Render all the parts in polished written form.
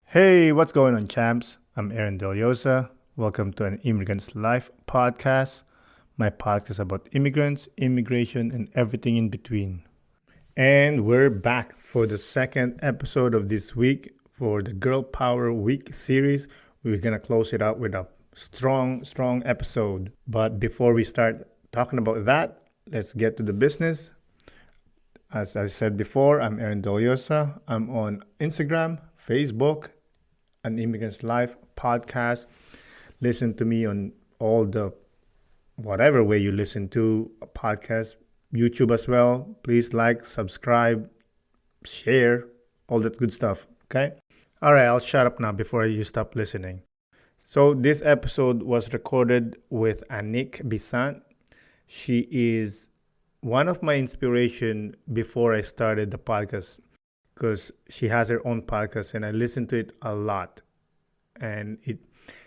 Hey, what's going on, champs? I'm Aaron Deliosa. Welcome to an Immigrant's Life podcast. My podcast about immigrants, immigration, and everything in between. And we're back for the second episode of this week for the Girl Power Week series. We're going to close it out with a strong episode. But before we start talking about that, let's get to the business. As I said before, I'm Aaron Deliosa. I'm on Instagram, Facebook, an Immigrant's Life podcast. Listen to me on all the whatever way you listen to a podcast, YouTube as well. Please like, subscribe, share, all that good stuff. Okay. All right, I'll shut up now before you stop listening. So this episode was recorded with Annick Bissainthe. She is one of my inspiration before I started the podcast, because she has her own podcast and I listen to it a lot. And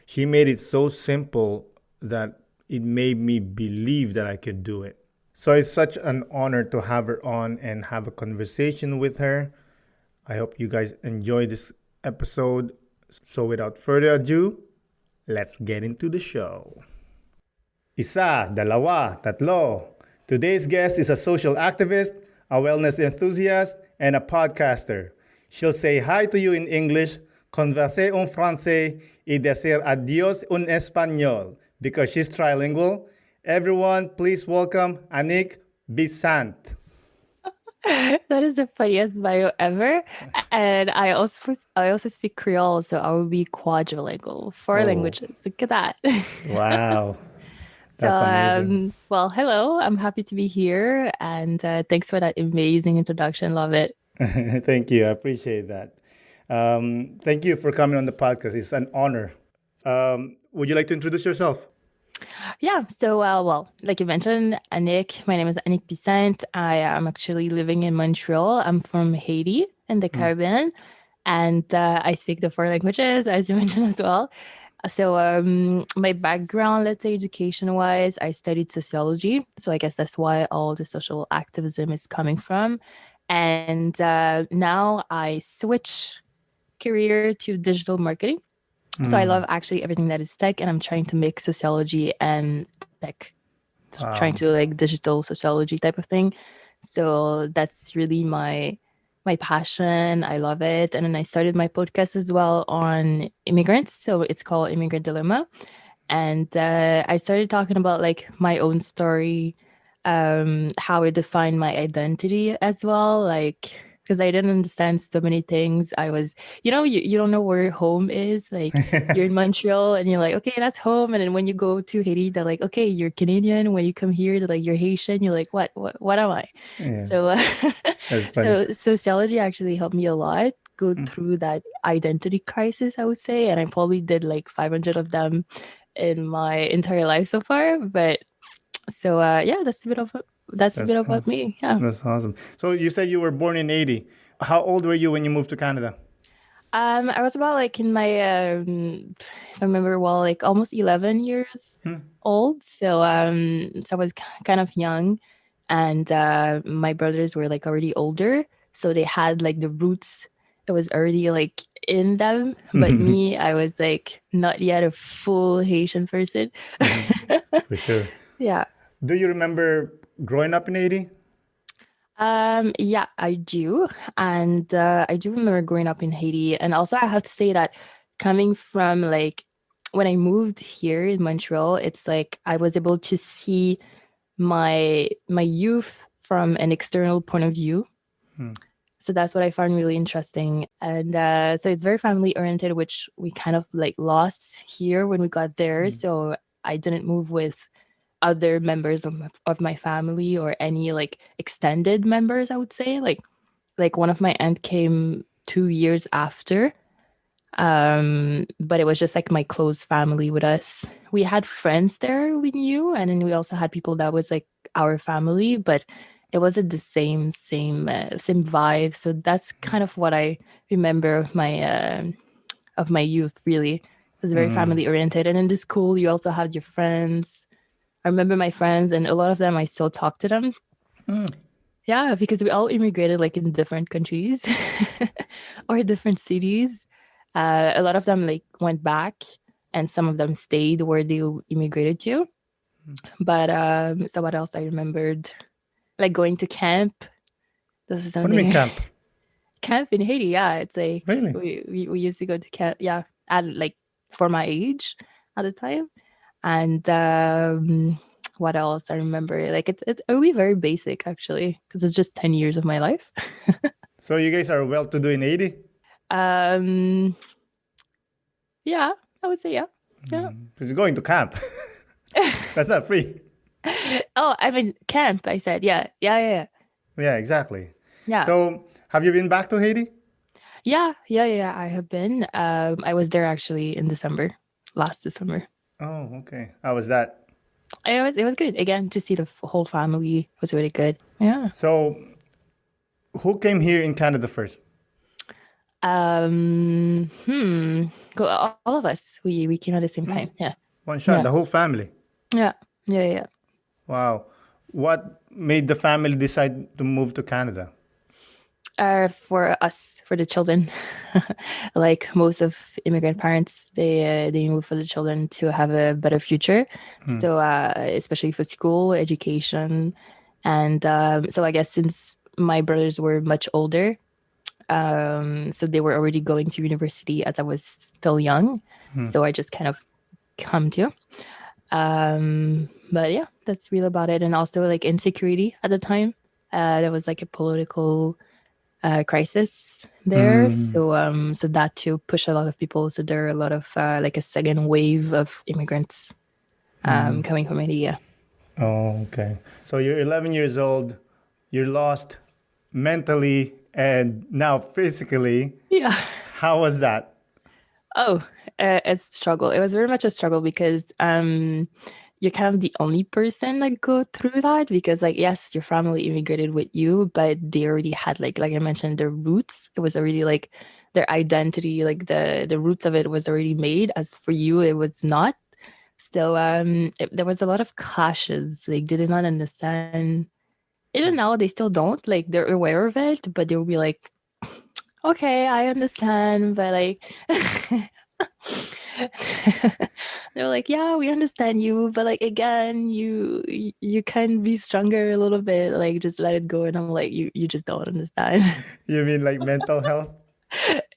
she made it so simple that it made me believe that I could do it. So it's such an honor to have her on and have a conversation with her. I hope you guys enjoy this episode. So without further ado, let's get into the show. Isa, dalawa, tatlo. Today's guest is a social activist, a wellness enthusiast, and a podcaster. She'll say hi to you in English, converser en français, y decir adios en español because she's trilingual. Everyone, please welcome Annick Bissainthe. That is the funniest bio ever. And I also speak Creole, so I will be quadrilingual. Four languages. Look at that. Wow. That's amazing. Well, hello. I'm happy to be here. And thanks for that amazing introduction. Love it. Thank you. I appreciate that. Thank you for coming on the podcast. It's an honor. Would you like to introduce yourself? Yeah. So, well, like you mentioned, Annick, my name is Annick Bissainthe. I am actually living in Montreal. I'm from Haiti in the Caribbean. And I speak the four languages, as you mentioned as well. So my background, let's say education-wise, I studied sociology. So I guess that's why all the social activism is coming from. And now I switch career to digital marketing. So I love actually everything that is tech, and I'm trying to make sociology and tech, trying to like digital sociology type of thing. So that's really my passion. I love it. And then I started my podcast as well on immigrants. So it's called Immigrant Dilemma. And I started talking about like my own story, how I defined my identity as well. Like, because I didn't understand so many things. I was, you don't know where home is. Like you're in Montreal and you're like, okay, that's home. And then when you go to Haiti, they're like, okay, you're Canadian. When you come here, they're like, you're Haitian. You're like, what am I? Yeah, So, that's funny. so sociology actually helped me a lot go through that identity crisis, I would say. And I probably did like 500 of them in my entire life so far. But so, yeah, that's a bit about awesome. me. Yeah. That's awesome. So you said you were born in Haiti. How old were you when you moved to Canada? I was about like in my, if I remember well, like almost 11 years old. So, so I was kind of young, and my brothers were like already older, so they had like the roots that was already like in them. But me, I was like not yet a full Haitian person. For sure. Yeah. Do you remember growing up in Haiti? Yeah, I do. And I do remember growing up in Haiti. And also I have to say that coming from like when I moved here in Montreal, it's like I was able to see my youth from an external point of view. So that's what I found really interesting. And so it's very family oriented, which we kind of like lost here when we got there. So I didn't move with other members of my family or any like extended members, I would say. Like one of my aunt came 2 years after. But it was just like my close family with us. We had friends there we knew, and then we also had people that was like our family, but it wasn't the same vibe. So that's kind of what I remember of my youth. Really, it was very family oriented. And in the school, you also had your friends. I remember my friends, and a lot of them I still talk to them. Yeah, because we all immigrated like in different countries or different cities. A lot of them like went back, and some of them stayed where they immigrated to. But so what else I remembered? Like going to camp. This is What do you mean something. camp? Camp in Haiti, yeah. It's like Really? we used to go to camp, yeah, at like for my age at the time. And what else I remember? Like it's only very basic actually, because it's just 10 years of my life. So you guys are well to do in Haiti? um yeah, I would say yeah. Yeah. Because going to camp. That's not free. Oh, I mean camp, I said. Yeah. Yeah, exactly. Yeah. So have you been back to Haiti? Yeah. I have been. I was there actually in December, last December. Oh, okay. How was that? It was good. Again, to see the whole family was really good. Yeah. So who came here in Canada first? Um. Hmm. All of us. We came at the same time. Yeah. One shot, Yeah. the whole family. Yeah. Wow. What made the family decide to move to Canada? For us, for the children, like most of immigrant parents, they move for the children to have a better future. So especially for school, education, and so I guess since my brothers were much older, so they were already going to university as I was still young. So I just kind of come to. But yeah, that's real about it. And also like insecurity at the time. There was like a political crisis there. So that too pushed a lot of people. So there are a lot of like a second wave of immigrants coming from India. Oh, okay. So you're 11 years old, you're lost mentally and now physically. Yeah. How was that? Oh, a struggle. It was very much a struggle because you're kind of the only person that go through that, because like yes, your family immigrated with you, but they already had like I mentioned, their roots. It was already like their identity, like the roots of it was already made. As for you, it was not. So there was a lot of clashes. Like they did not understand. Even now, they still don't. Like they're aware of it, but they'll be like, "Okay, I understand," but like. They're like, yeah, we understand you, but like again, you can be stronger a little bit, like just let it go. And I'm like, you just don't understand. You mean like mental health?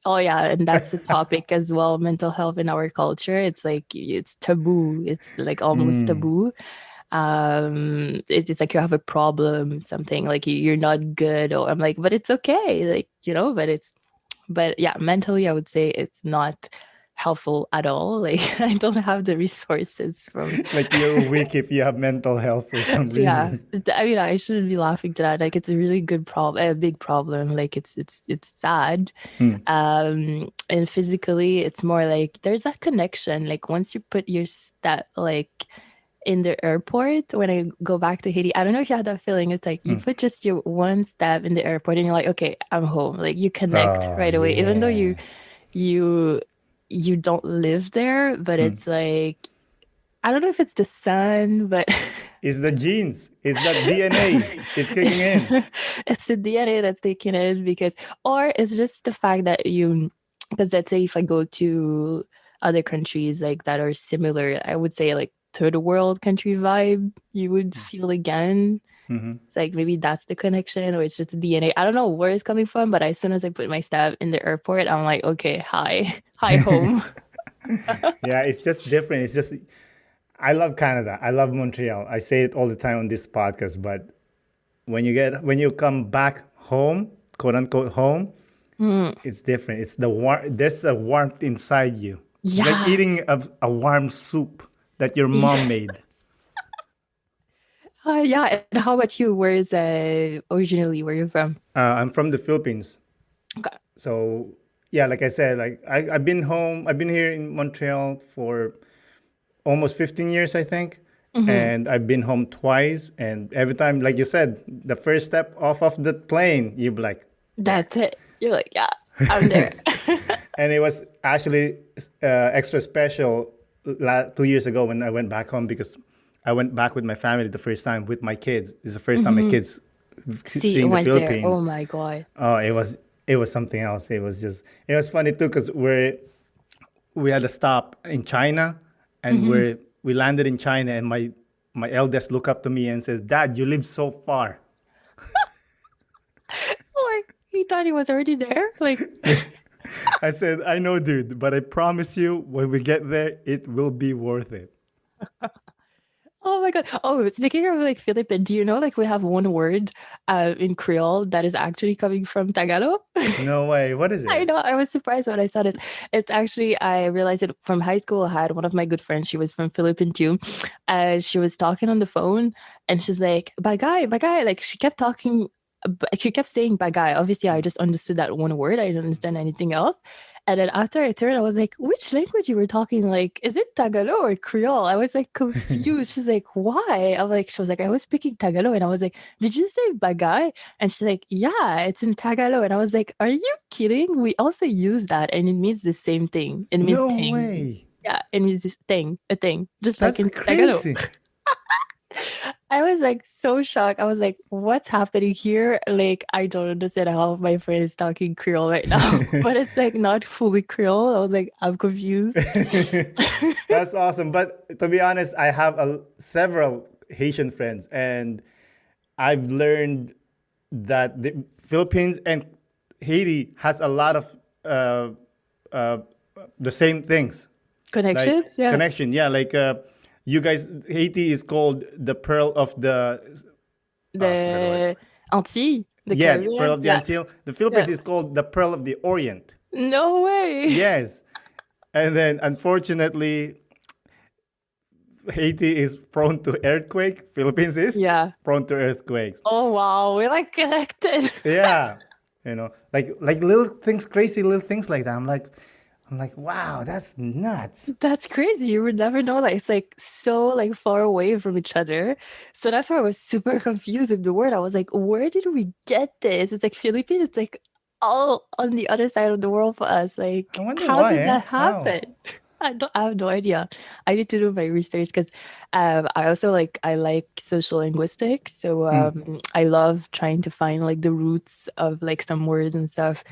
Oh yeah, and that's a topic as well, mental health in our culture. It's like it's taboo. It's like almost taboo. It's like you have a problem, something like you're not good, or I'm like, but it's okay, like but yeah, mentally I would say it's not helpful at all. Like I don't have the resources from Like you're weak if you have mental health for some yeah. reason. I mean, I shouldn't be laughing to that. Like it's a really good problem, a big problem. Like it's sad. And physically it's more like there's that connection. Like once you put your step like in the airport, when I go back to Haiti, I don't know if you had that feeling. It's like you put just your one step in the airport and you're like, okay, I'm home. Like you connect Oh, right away, even though yeah. you don't live there, but it's like I don't know if it's the sun, but It's the genes. It's that DNA. It's kicking in. it's the DNA that's taking it, or it's just the fact that because let's say if I go to other countries like that are similar, I would say like third world country vibe, you would feel again. It's like maybe that's the connection, or it's just the DNA. I don't know where it's coming from, but as soon as I put my step in the airport, I'm like, okay, hi home. Yeah, it's just different. It's just, I love Canada. I love Montreal. I say it all the time on this podcast, but when you come back home, quote unquote home, it's different. It's there's a warmth inside you. It's like Yeah. eating a warm soup that your mom made. Yeah. And how about you? Originally where you from? I'm from the Philippines. Okay. So yeah, like I said, like I've been home. I've been here in Montreal for almost 15 years, I think. And I've been home twice. And every time, like you said, the first step off of the plane, you're like, That's it. You're like, yeah, I'm there. and it was actually extra special 2 years ago when I went back home, because I went back with my family the first time with my kids. It's the first time my kids See, seeing the went there. Philippines. Oh my God. Oh, it was something else. It was funny too because we had a stop in China, and Mhm. we landed in China, and my eldest looked up to me and says, "Dad, you live so far." Like he thought he was already there. Like, I said, "I know, dude, but I promise you, when we get there, it will be worth it." oh my god. Oh, speaking of like Philippine, do you know like we have one word in Creole that is actually coming from Tagalog? No way. What is I it? know. I was surprised when I saw this. It's actually, I realized it from high school. I had one of my good friends. She was from Philippines too. She was talking on the phone and she's like, bagay, bagay. Like she kept talking, she kept saying bagay. Obviously, I just understood that one word. I didn't understand anything else. And then after I turned, I was like, which language you were talking? Like, is it Tagalog or Creole? I was like confused. She's like, why? She was like, I was speaking Tagalog. And I was like, did you say bagay? And she's like, yeah, it's in Tagalog. And I was like, are you kidding? We also use that and it means the same thing. It means No thing. way. Yeah, it means this thing, a thing, just like That's in Tagalog. crazy. I was like so shocked. I was like, what's happening here? Like, I don't understand how my friend is talking Creole right now, but it's like not fully Creole. I was like, I'm confused. That's awesome. But to be honest, I have several Haitian friends, and I've learned that the Philippines and Haiti has a lot of uh, uh, the same things, like Connections? Yeah. connection. Yeah, like you guys, Haiti is called the pearl of the. I forgot the word. The Antilles, the Yeah, pearl Caribbean. of the Yeah. Antille. The Philippines Yeah. is called the pearl of the Orient. No way. Yes, and then unfortunately, Haiti is prone to earthquake. Philippines is Yeah. prone to earthquakes. Oh wow, we're like connected. Yeah, like little things, crazy little things like that. I'm like, wow, that's nuts. That's crazy. You would never know that it's like so like far away from each other. So that's why I was super confused with the word. I was like, where did we get this? It's like Philippines, it's like all on the other side of the world for us. I Like, wonder how why, did eh? that How? happen? I have no idea. I need to do my research because I also like I like social linguistics. So I love trying to find like the roots of like some words and stuff.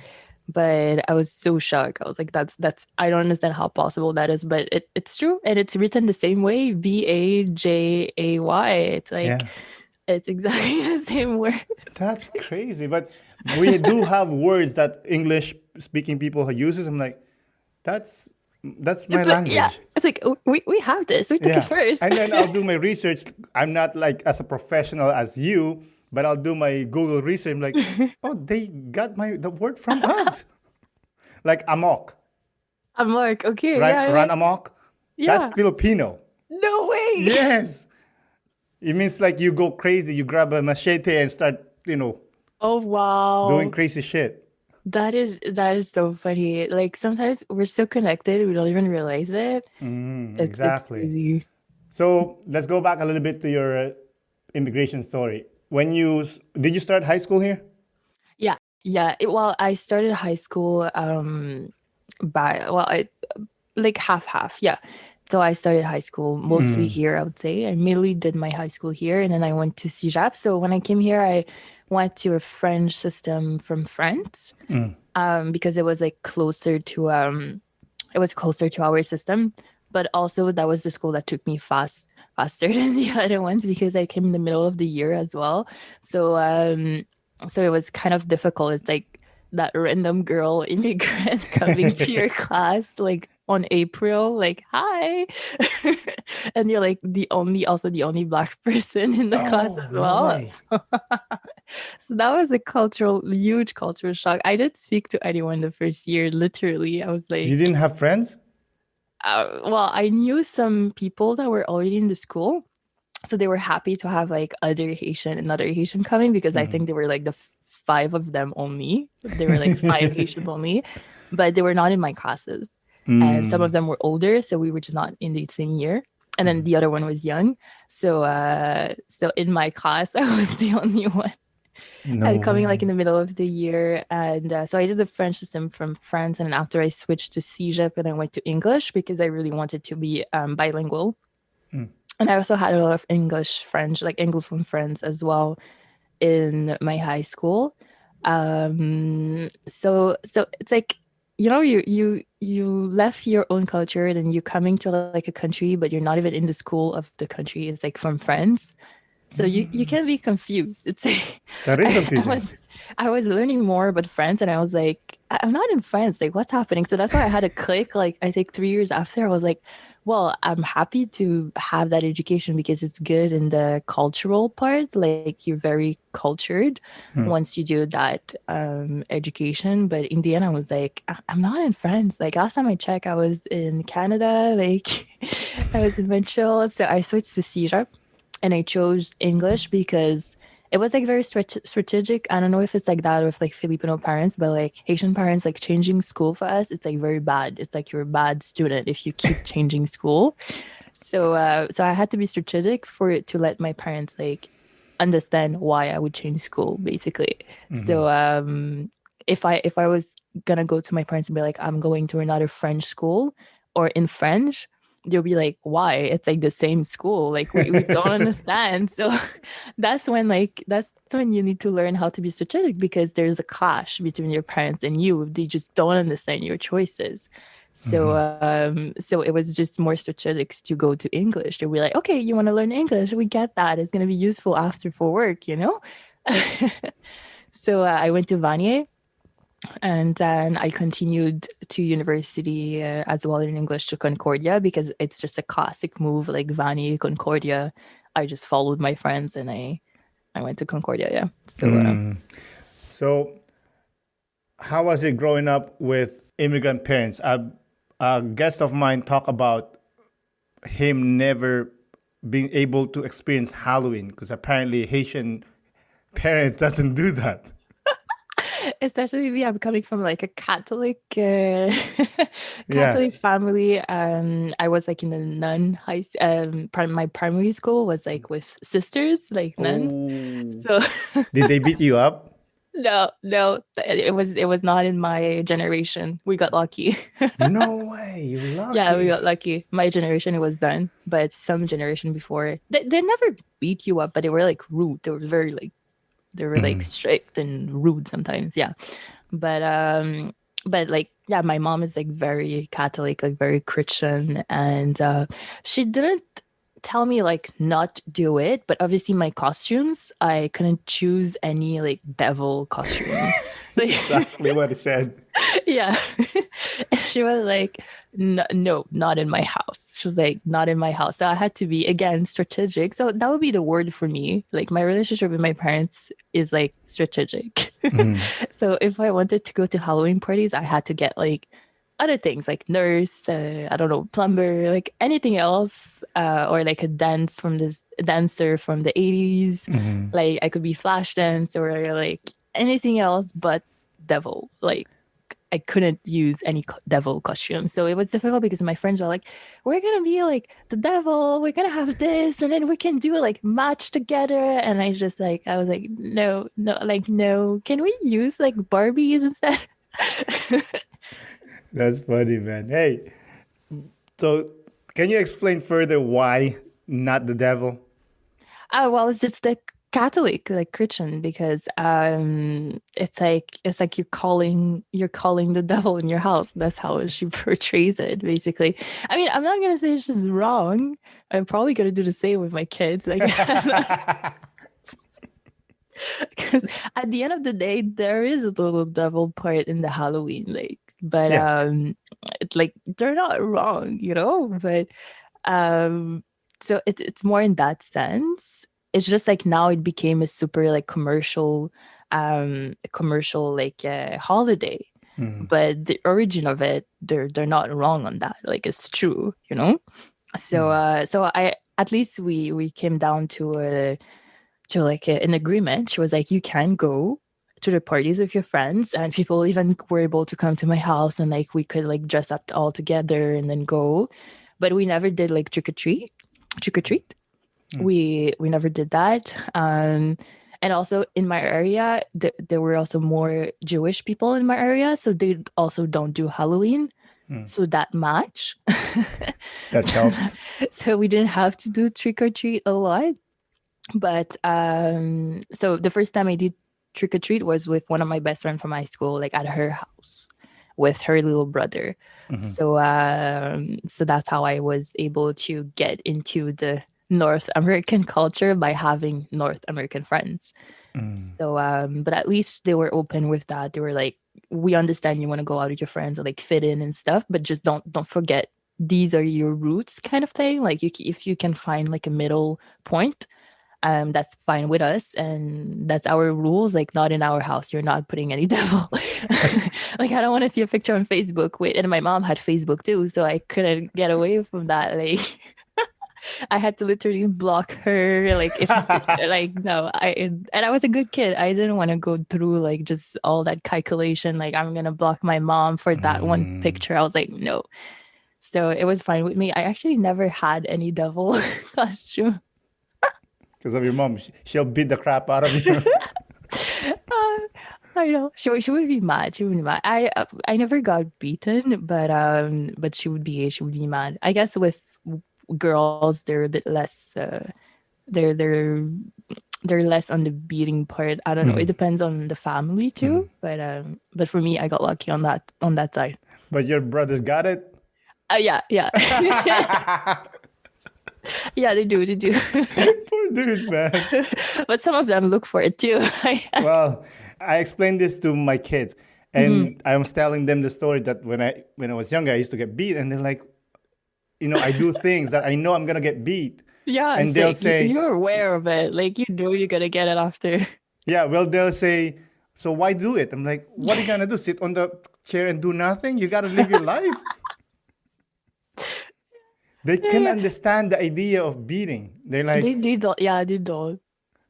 But I was so shocked. I was like, that's I don't understand how possible that is, but it's true. And it's written the same way, Bajay. It's like Yeah, it's exactly the same word. that's crazy. But we do have words that English speaking people uses. I'm like, that's that's my It's like, yeah, language. it's like we have this. We took it Yeah. first. And then I'll do my research. I'm not like as a professional as you, but I'll do my Google research. I'm like, oh, they got the word from us. Like amok, I'm like, okay, right? yeah, yeah, Run amok. That's yeah. Filipino. No way. Yes. It means like you go crazy. You grab a machete and start, Oh doing wow. crazy shit. That is so funny. Like sometimes we're so connected, we don't even realize it. It's Exactly. crazy. So let's go back a little bit to your immigration story. Did you start high school here? Yeah, yeah. Well, I started high school I like half half. Yeah. So I started high school mostly here, I would say. I mainly did my high school here and then I went to CJAP. So when I came here, I went to a French system from France because it was like closer to our system. But also that was the school that took me faster than the other ones because I came in the middle of the year as well. So it was kind of difficult. It's like that random girl immigrant coming to your class like on April, like hi. And you're like the only black person in the class Oh, as no well. way. So that was a huge cultural shock. I didn't speak to anyone the first year, literally. I was You like, didn't have friends? well, I knew some people that were already in the school. So they were happy to have like another Haitian coming because I think they were like the five of them only. They were like five Haitians only, but they were not in my classes. And some of them were older, so we were just not in the same year. And then the other one was young. So in my class, I was the only one No and coming like in way. the middle of the year. And so I did the French system from France. And after I switched to CEGEP and I went to English because I really wanted to be bilingual. And I also had a lot of English, French, like Anglophone friends as well in my high school. So it's like, you left your own culture and you coming to like a country, but you're not even in the school of the country. It's like from France. So you can be confused. It's like That is I confusing. was learning more about France, and I was like, I'm not in France. Like, what's happening? So that's why I had a click. Like, I think 3 years after, I was like, well, I'm happy to have that education because it's good in the cultural part. Like, you're very cultured Hmm. once you do that education. But in the end, I was like, I'm not in France. Like, last time I checked, I was in Canada. Like, I was in Montreal. So I switched to CEGEP and I chose English because it was like very strategic. I don't know if it's like that with like Filipino parents, but like Haitian parents, like changing school for us, it's like very bad. It's like you're a bad student if you keep changing school. So I had to be strategic for it to let my parents like understand why I would change school, basically. Hmm. So if I was gonna go to my parents and be like, I'm going to another French school or in French, they'll be like, why? It's like the same school. Like we don't understand. So that's when you need to learn how to be strategic because there's a clash between your parents and you. They just don't understand your choices. So it was just more strategic to go to English. They'll be like, okay, you want to learn English? We get that. It's gonna be useful after for work. So I went to Vanier and then I continued to university as well in English to Concordia because it's just a classic move like Vanier, Concordia. I just followed my friends and I went to Concordia. Yeah. So Mm. So, how was it growing up with immigrant parents? A guest of mine talked about him never being able to experience Halloween because apparently Haitian parents doesn't do that. especially me, I'm coming from like a Catholic Yeah. Catholic family. I was like in a nun my primary school was like with sisters, like nuns. Oh, So did they beat you up? no, no, it was not in my generation. We got lucky. No way. You're Yeah, we lucky. got lucky. My generation, it was done, but some generation before, they never beat you up, but they were like rude. They were like strict and rude sometimes. Yeah, but like yeah, my mom is like very Catholic, like very Christian, and she didn't tell me like not do it, but obviously my costumes, I couldn't choose any like devil costume. Like Exactly what he said. yeah. And she was like, no, not in my house. She was like, not in my house. So I had to be, again, strategic. So that would be the word for me. Like my relationship with my parents is like strategic. Mhm. So if I wanted to go to Halloween parties, I had to get like other things like nurse, I don't know, plumber, like anything else, or like a dancer from the 80s. Mhm. Like I could be flash dance or like anything else but devil. Like I couldn't use any devil costume. So it was difficult because my friends were like, we're going to be like the devil. We're going to have this. And then we can do like match together. And I was like, no, no, like, no. Can we use like Barbies instead? That's funny, man. Hey, so can you explain further why not the devil? Oh, well, it's just the Catholic, like Christian, because it's like you're calling the devil in your house. That's how she portrays it, basically. I mean, I'm not gonna say it's just wrong. I'm probably gonna do the same with my kids. Like, because at the end of the day, there is a little devil part in the Halloween, like, but Yeah. it's like they're not wrong. But um, so it's more in that sense. It's just like now it became a super like commercial like holiday. Mhm. But the origin of it, they're not wrong on that. Like it's true. So Mhm. so I at least we came down to like an agreement. She was like, you can go to the parties with your friends, and people even were able to come to my house, and like we could like dress up all together and then go. But we never did like trick or treat. Mhm. We never did that. And also in my area, there were also more Jewish people in my area, so they also don't do Halloween. Mhm. So that match. That so, helped. so we didn't have to do trick or treat a lot. But so the first time I did trick or treat was with one of my best friends from high school, like at her house with her little brother. So that's how I was able to get into the North American culture by having North American friends. So, but at least they were open with that. They were like, "We understand you want to go out with your friends and like fit in and stuff, but just don't forget these are your roots," kind of thing. Like, if you can find like a middle point, that's fine with us, and that's our rules. Like, not in our house. You're not putting any devil. Like, I don't want to see a picture on Facebook with. And my mom had Facebook too, so I couldn't get away from that. Like. I had to literally block her. Like, if like, no, and I was a good kid. I didn't want to go through like just all that calculation. Like, I'm gonna block my mom for that one picture. I was like, no. So it was fine with me. I actually never had any devil costume. Because of your mom, she'll beat the crap out of you. I know she would be mad. She would be mad. I never got beaten, but she would be mad. I guess with girls, they're a bit less. They're less on the beating part. I don't know. It depends on the family too. But for me, I got lucky on that side. But your brothers got it. Yeah. Yeah, they do. Poor dudes, man. But some of them look for it too. Well, I explained this to my kids, and I was telling them the story that when I was younger, I used to get beat, and they're like, I do things that I know I'm gonna get beat. Yeah, and they'll say you're aware of it, like you're gonna get it after. Yeah, well, they'll say, so why do it? I'm like, what are you gonna do? Sit on the chair and do nothing? You gotta live your life. They can understand the idea of beating. They're like, they don't. Yeah, they don't.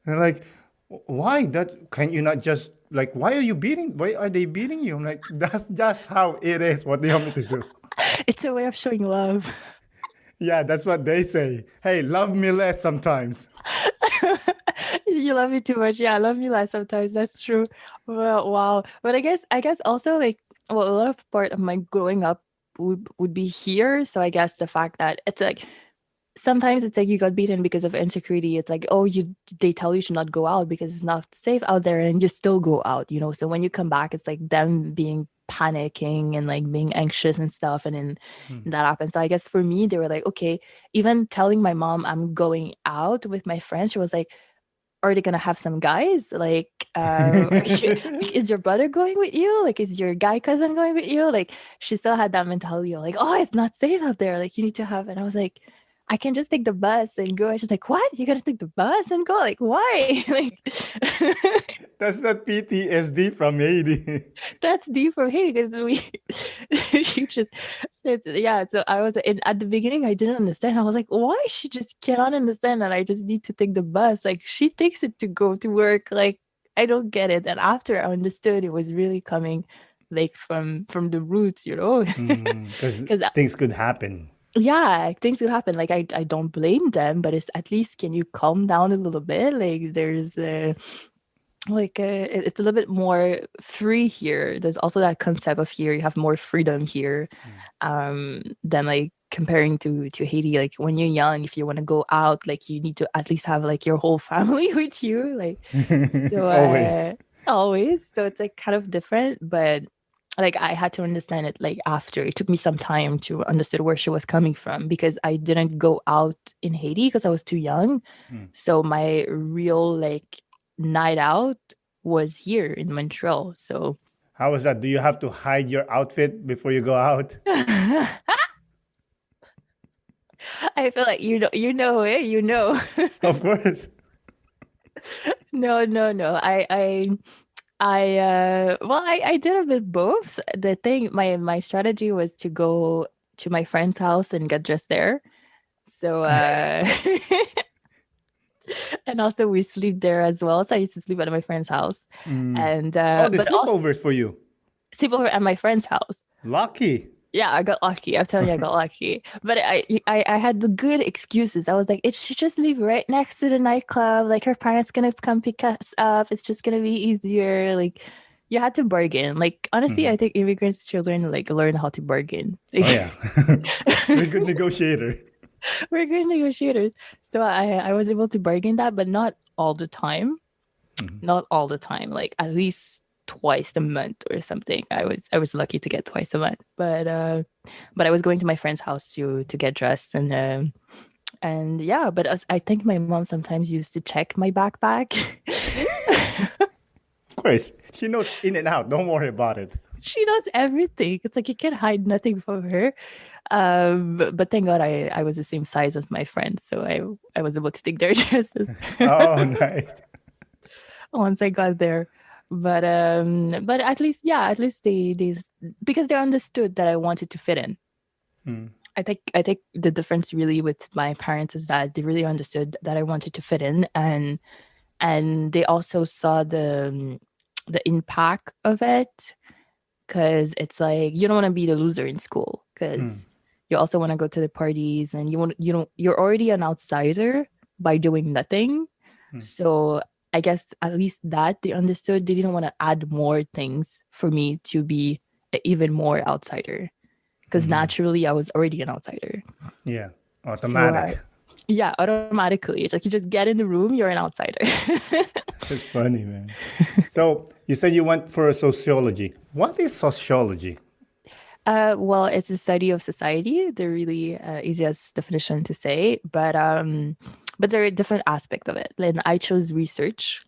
They're like, why? That can you not just like? Why are you beating? Why are they beating you? I'm like, that's just how it is. What do you want me to do? It's a way of showing love. Yeah, that's what they say. Hey, love me less sometimes. You love me too much. Yeah, love me less sometimes. That's true. Well, wow. But I guess also like, well, a lot of part of my growing up would be here. So I guess the fact that it's like sometimes it's like you got beaten because of insecurity. It's like, oh, they tell you to not go out because it's not safe out there, and you still go out, So when you come back, it's like them being panicking and like being anxious and stuff, and then that happens. So I guess for me, they were like, okay, even telling my mom I'm going out with my friends, she was like, are they gonna have some guys? Like, is your brother going with you? Like, is your guy cousin going with you? Like, she still had that mentality of like, oh, it's not safe out there. Like, you need to have. And I was like, I can just take the bus and go. And she's like, what? You gotta take the bus and go? Like, why? Like, that's not PTSD from Haiti. That's deep from Haiti because she just, yeah. So I was at the beginning, I didn't understand. I was like, why? She just cannot understand that I just need to take the bus. Like, she takes it to go to work. Like, I don't get it. And after I understood, it was really coming like from the roots, Because things could happen. Yeah, things could happen. Like, I don't blame them, but it's at least, can you calm down a little bit? Like, there's it's a little bit more free here. There's also that concept of here, you have more freedom here than like comparing to Haiti. Like, when you're young, if you want to go out, like, you need to at least have like your whole family with you. Like, so, always. So it's like kind of different, but like, I had to understand it like after. It took me some time to understand where she was coming from, because I didn't go out in Haiti because I was too young. So my real like night out was here in Montreal. So how was that? Do you have to hide your outfit before you go out? I feel like you know. Of course. No. I did a bit both. The thing, my strategy was to go to my friend's house and get dressed there. So and also we sleep there as well. So I used to sleep at my friend's house. And the but sleepovers for you. Sleepover at my friend's house. Lucky. Yeah, I got lucky. I'm telling you, I got lucky. But I had the good excuses. I was like, it should just live right next to the nightclub. Like, her parents gonna come pick us up. It's just gonna be easier. Like, you had to bargain. Like, honestly, I think immigrants' children like learn how to bargain. Like, oh yeah, we're good negotiator. We're good negotiators. So I was able to bargain that, but not all the time. Not all the time, like at least twice a month or something. I was lucky to get twice a month, but I was going to my friend's house to get dressed and yeah. But I think my mom sometimes used to check my backpack. Of course, she knows in and out. Don't worry about it. She knows everything. It's like you can't hide nothing from her. But thank God I was the same size as my friends, so I was able to take their dresses Oh, nice. once I got there. But at least, yeah, at least they because they understood that I wanted to fit in. I think the difference really with my parents is that they really understood that I wanted to fit in, and they also saw the impact of it, because it's like you don't want to be the loser in school, because you also want to go to the parties, and you're already an outsider by doing nothing. So I guess at least that they understood. They didn't want to add more things for me to be an even more outsider, because naturally I was already an outsider. Yeah, So automatic. yeah, automatically it's like you just get in the room, you're an outsider. It's funny, man. So you said you went for sociology. What is sociology? Well, it's a study of society, the really easiest definition to say, but there are different aspects of it. And I chose research,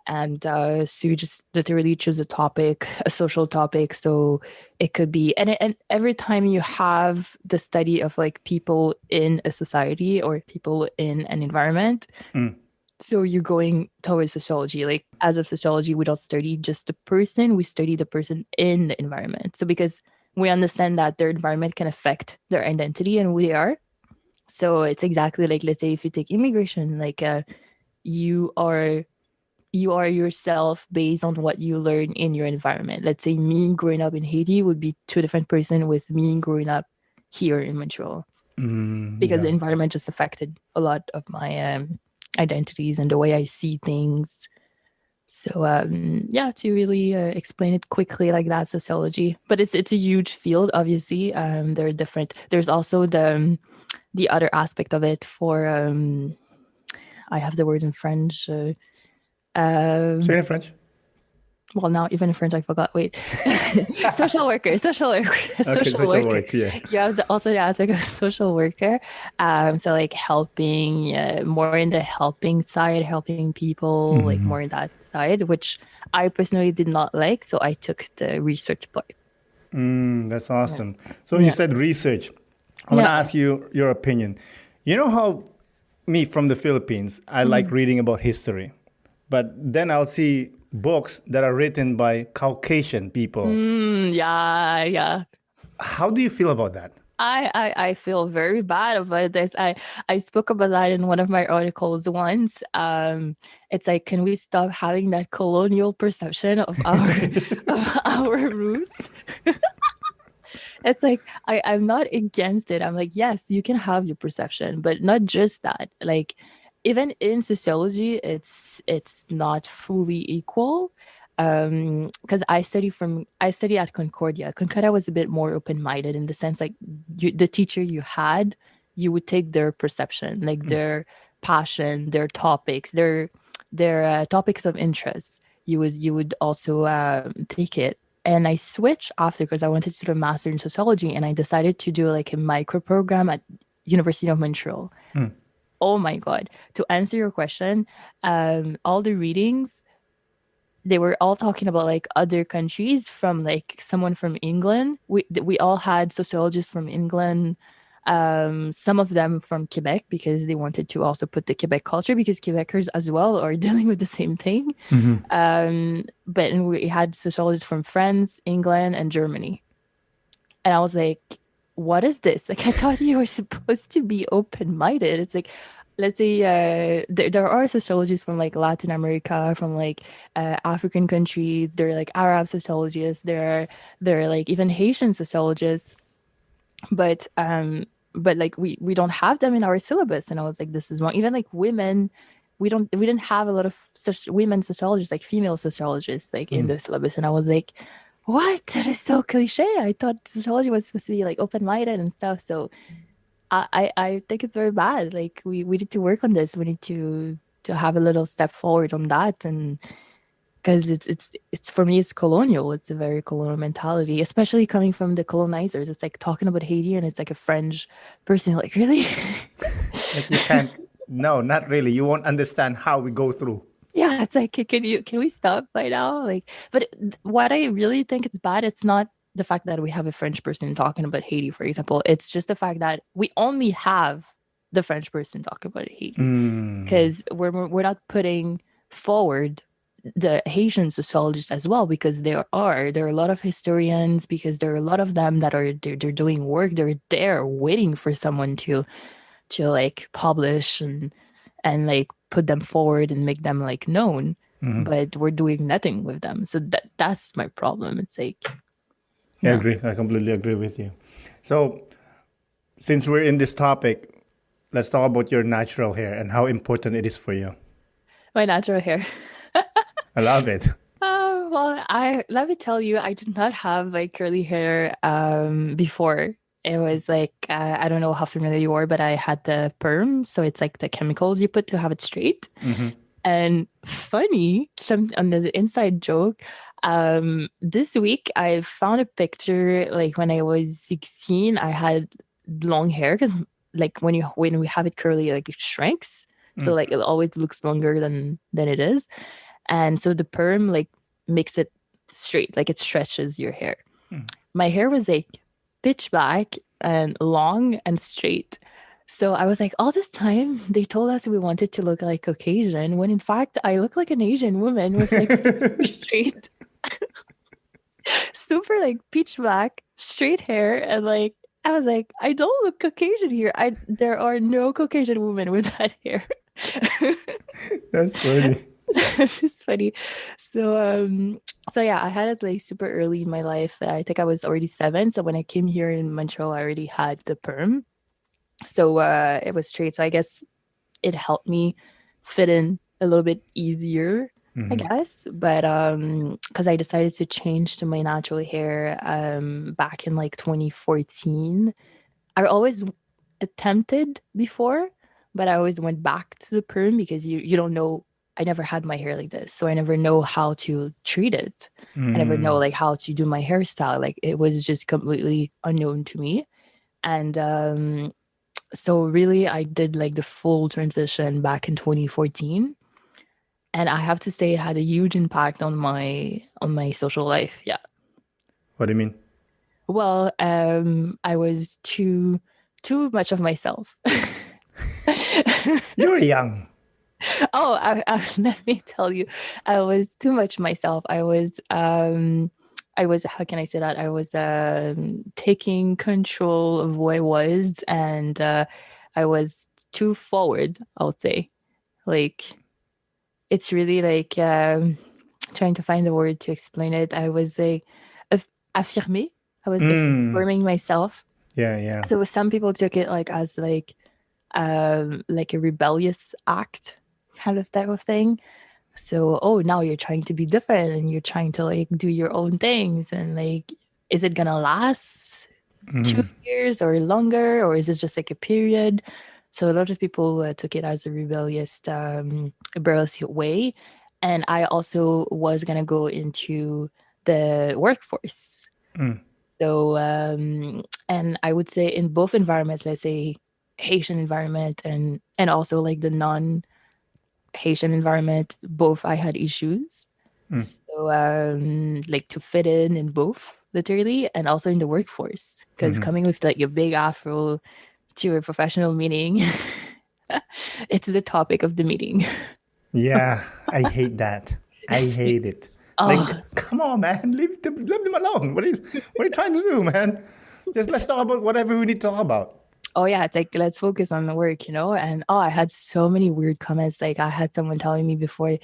and so you just literally choose a topic, a social topic. So it could be, and every time you have the study of like people in a society or people in an environment, so you're going towards sociology. Like as of sociology, we don't study just the person, we study the person in the environment. So because we understand that their environment can affect their identity and who they are. So it's exactly like, let's say if you take immigration, like you are yourself based on what you learn in your environment. Let's say me growing up in Haiti would be two different person with me growing up here in Montreal, because the environment just affected a lot of my identities and the way I see things. So yeah, to really explain it quickly like that, sociology. But it's a huge field, obviously. There are different. There's also the other aspect of it for I have the word in French. Say it in French. Well, now even in French, I forgot. Wait, social worker. Okay, social work. Yeah. You have also the aspect of social worker. So like helping, more in the helping side, helping people, like more in that side, which I personally did not like. So I took the research part. That's awesome. So you said research. I want to ask you your opinion. You know how me from the Philippines, I like reading about history, but then I'll see books that are written by Caucasian people. Yeah. How do you feel about that? I feel very bad about this. I spoke about that in one of my articles once. It's like, can we stop having that colonial perception of our of our roots? It's like I'm not against it. I'm like, yes, you can have your perception, but not just that. Like even in sociology, it's not fully equal. Because I study at Concordia. Concordia was a bit more open-minded in the sense like the teacher you had, you would take their perception, like their passion, their topics, their topics of interest. You would also take it. And I switched after because I wanted to do a master in sociology, and I decided to do like a micro program at University of Montreal. Oh my God! To answer your question, all the readings, they were all talking about like other countries, from like someone from England. We all had sociologists from England, some of them from Quebec, because they wanted to also put the Quebec culture, because Quebecers as well are dealing with the same thing. But we had sociologists from France, England, and Germany. And I was like, what is this? Like, I thought you were supposed to be open-minded. It's like, let's say there are sociologists from like Latin America, from like African countries. There are like Arab sociologists. There are like even Haitian sociologists. But like we don't have them in our syllabus. And I was like, this is wrong. Even like women, we didn't have a lot of women sociologists, like female sociologists, like in the syllabus. And I was like, what? That is so cliche. I thought sociology was supposed to be like open-minded and stuff. So I think it's very bad. Like we need to work on this. We need to to have a little step forward on that. And because it's for me, it's colonial. It's a very colonial mentality, especially coming from the colonizers. It's like talking about Haiti and it's like a French person. Like, really? Like you can't. No, not really. You won't understand how we go through. Yeah, it's like, can we stop by now? Like, but what I really think it's bad, it's not the fact that we have a French person talking about Haiti, for example. It's just the fact that we only have the French person talking about Haiti because we're not putting forward the Haitian sociologists as well, because there are a lot of historians, because there are a lot of them that are they're doing work. They're there waiting for someone to like publish and like put them forward and make them like known. But we're doing nothing with them. So that's my problem. It's like, I agree. I completely agree with you. So, since we're in this topic, let's talk about your natural hair and how important it is for you. my natural hair. I love it. Well, let me tell you, I did not have like curly hair before. It was like I don't know how familiar you are, but I had the perm, so it's like the chemicals you put to have it straight. And funny, some on the inside joke. This week I found a picture like when I was 16. I had long hair because like when we have it curly, like it shrinks, so like it always looks longer than it is. And so the perm like makes it straight, like it stretches your hair. My hair was like pitch black and long and straight. So I was like, all this time they told us we wanted to look like Caucasian, when in fact I look like an Asian woman with like super straight, super like pitch black, straight hair. And like, I was like, I don't look Caucasian here. There are no Caucasian women with that hair. That's funny. It's funny. So yeah, I had it like super early in my life. I think I was already 7. So when I came here in Montreal, I already had the perm. So it was straight. So I guess it helped me fit in a little bit easier, I guess. But because I decided to change to my natural hair back in like 2014. I always attempted before, but I always went back to the perm because you don't know. I never had my hair like this, so I never know how to treat it. I never know like how to do my hairstyle. Like it was just completely unknown to me. And so really I did like the full transition back in 2014. And I have to say it had a huge impact on my social life. Yeah. What do you mean? Well, I was too much of myself. You were young. Oh, let me tell you, I was too much myself. I was, how can I say that? I was taking control of who I was, and I was too forward, I would say. Like, it's really like trying to find the word to explain it. I was like, affirmé. I was affirming myself. Yeah. So some people took it like as like a rebellious act kind of type of thing. So, now you're trying to be different and you're trying to like do your own things, and like, is it gonna last 2 years or longer, or is it just like a period? So a lot of people took it as a rebellious way. And I also was gonna go into the workforce. So, and I would say in both environments, let's say Haitian environment and also like the non-Haitian environment, both I had issues. So, like to fit in both, literally, and also in the workforce, because coming with like your big afro to a professional meeting, it's the topic of the meeting. Yeah, I hate that. I hate it. Like, come on, man, leave them alone. What are you trying to do, man? Just let's talk about whatever we need to talk about. Oh yeah, it's like, let's focus on the work, And I had so many weird comments. Like I had someone telling me before,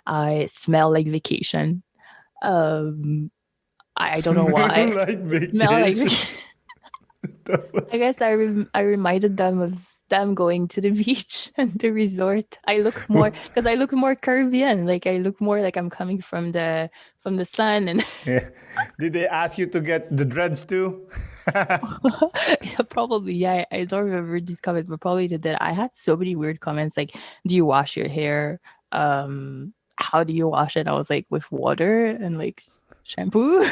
I smell like vacation. I don't know why. Like vacation. Smell like vacation. I guess I reminded them of them going to the beach and the resort. I look more Caribbean. Like I look more like I'm coming from the sun. And Yeah. Did they ask you to get the dreads too? Yeah, probably. Yeah, I don't remember these comments, but probably did that. I had so many weird comments like, "Do you wash your hair? How do you wash it?" I was like, "With water and like shampoo."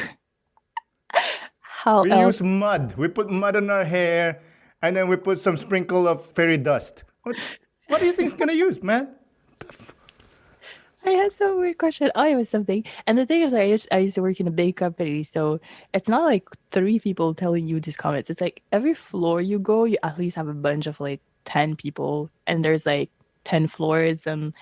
How We else? use mud. We put mud on our hair, and then we put some sprinkle of fairy dust. What do you think it's gonna use, man? I had some weird question. Oh, it was something. And the thing is, I used to work in a big company, so it's not like three people telling you these comments. It's like every floor you go, you at least have a bunch of like 10 people, and there's like 10 floors, and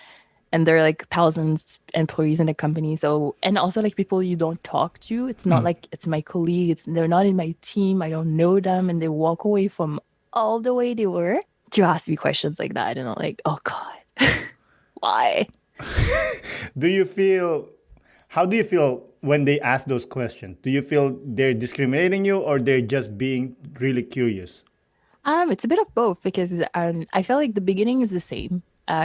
there are like thousands employees in the company. So, and also like people you don't talk to. It's not like it's my colleagues. They're not in my team. I don't know them, and they walk away from all the way they were to ask me questions like that, and I'm like, oh God, why? Do you feel? How do you feel when they ask those questions? Do you feel they're discriminating you, or they're just being really curious? It's a bit of both because I feel like the beginning is the same.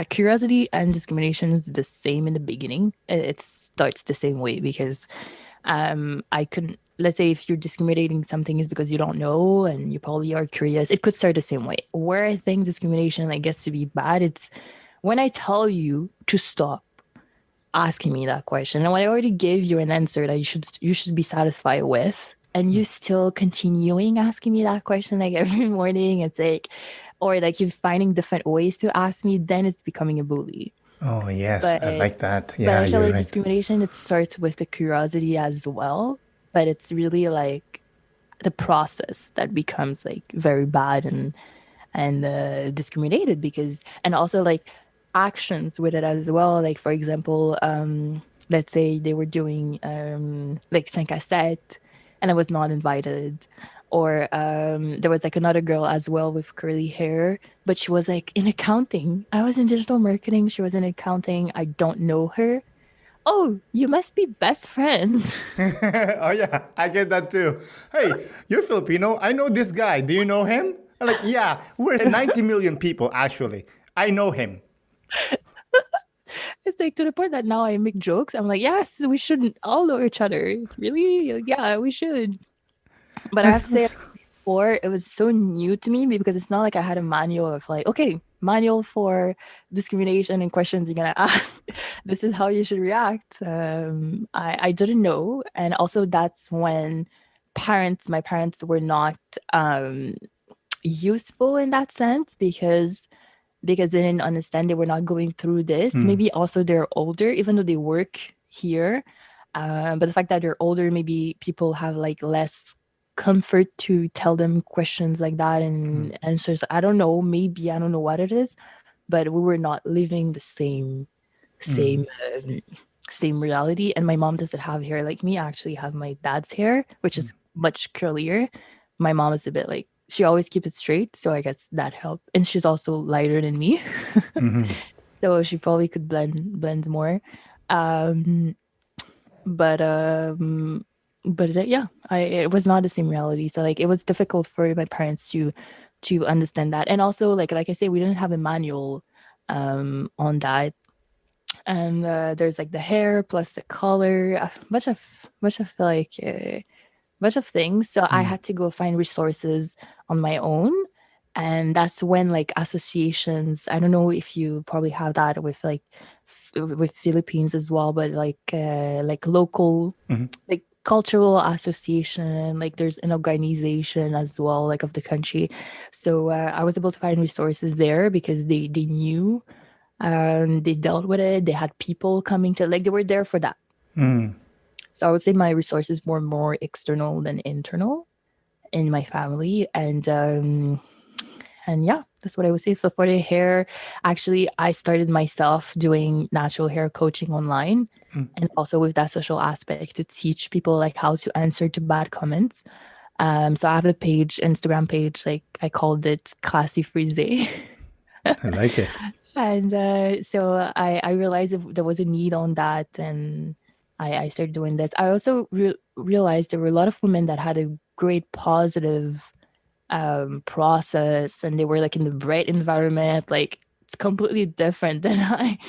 Curiosity and discrimination is the same in the beginning. It starts the same way because I couldn't. Let's say if you're discriminating something is because you don't know and you probably are curious. It could start the same way. Where I think discrimination like gets to be bad, it's when I tell you to stop asking me that question. And when I already gave you an answer that you should be satisfied with, and you still continuing asking me that question like every morning, it's like, or like you're finding different ways to ask me, then it's becoming a bully. Oh yes, But I like that. but Yeah, I feel you're like right. discrimination, it starts with the curiosity as well. But it's really like the process that becomes like very bad and discriminated because and also like actions with it as well, like for example let's say they were doing like 5 à 7 and I was not invited, or there was like another girl as well with curly hair, but she was like in accounting. I was in digital marketing, she was in accounting. I don't know her. Oh, you must be best friends. Oh yeah, I get that too. Hey, you're Filipino. I know this guy. Do you know him? I'm like, yeah, we're 90 million people actually. I know him. It's like to the point that now I make jokes. I'm like, yes, we shouldn't all know each other. Really? Yeah, we should. But I have to say, before it was so new to me because it's not like I had a manual of like, okay, manual for discrimination and questions you're gonna ask. This is how you should react. I didn't know, and also that's when my parents were not useful in that sense because they didn't understand, they were not going through this. Maybe also they're older, even though they work here. But the fact that they're older, maybe people have like less comfort to tell them questions like that and answers. I don't know. Maybe I don't know what it is, but we were not living the same same reality. And my mom doesn't have hair like me. I actually have my dad's hair, which is much curlier. My mom is a bit like she always keeps it straight, so I guess that helped. And she's also lighter than me, so she probably could blend more. Um, but yeah, it was not the same reality. So like it was difficult for my parents to understand that, and also like I say, we didn't have a manual on that. And there's like the hair plus the color, a bunch of like bunch of things. So I had to go find resources on my own. And that's when like associations, I don't know if you probably have that with like with Philippines as well, but like local like cultural association, like there's an organization as well, like of the country. So I was able to find resources there because they knew, they dealt with it. They had people coming to like they were there for that. So I would say my resources were more external than internal in my family. And yeah, that's what I would say. So for the hair, actually I started myself doing natural hair coaching online, and also with that social aspect to teach people like how to answer to bad comments. So I have a page, Instagram page, like I called it Classy Frise. I like it. And so I realized if there was a need on that, and I started doing this. I also realized there were a lot of women that had a great positive process, and they were like in the right environment. Like it's completely different than I.